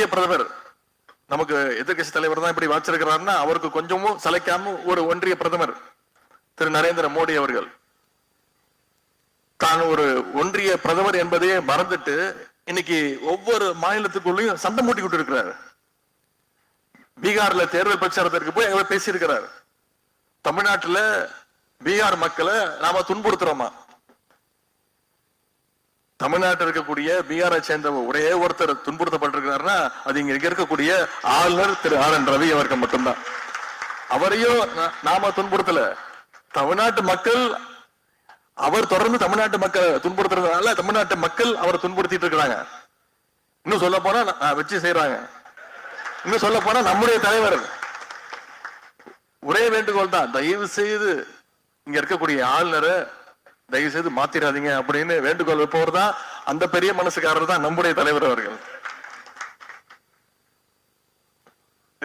பிரதமர் நமக்கு எதிர்கட்சி தலைவர் தான் இப்படி வச்சிருக்கிறாருன்னா அவருக்கு கொஞ்சமும் சளைக்காம ஒரு ஒன்றிய பிரதமர் திரு நரேந்திர மோடி அவர்கள் தான் ஒரு ஒன்றிய பிரதமர் என்பதையே மறந்துட்டு இன்னைக்கு ஒவ்வொரு மாநிலத்துக்குள்ளேயும் சண்டை மூட்டிக்கிட்டு இருக்கிறார். பீகார்ல தேர்தல் பிரச்சாரத்திற்கு போய் அவர் பேசியிருக்கிறார். தமிழ்நாட்டுல பீகார் மக்களை நாம துன்புறுத்துறோமா? தமிழ்நாட்டில் இருக்கக்கூடிய பீகாரை சேர்ந்த ஒரே ஒருத்தர் துன்புறுத்தப்பட்டிருக்கிறாருன்னா அது இங்க இருக்கக்கூடிய ஆளுநர் திரு RN ரவி அவர்கள் மட்டும்தான். அவரையும் நாம துன்புறுத்தல. தமிழ்நாட்டு மக்கள் அவர் தொடர்ந்து தமிழ்நாட்டு மக்களை துன்புறுத்துறதுனால தமிழ்நாட்டு மக்கள் அவரை துன்புறுத்திட்டு இருக்கிறாங்க. இன்னும் சொல்ல போனா வச்சு செய்யறாங்க. இன்னும் சொல்ல போனா நம்முடைய தலைவர் ஒரே வேண்டுகோள் தான், தயவு செய்து இங்க இருக்கக்கூடிய ஆளுநரை தயவு செய்து மாத்திராதீங்க அப்படின்னு வேண்டுகோள் வைப்பவர் தான் அந்த பெரிய மனசுக்காரர் தான் நம்முடைய தலைவர் அவர்கள்.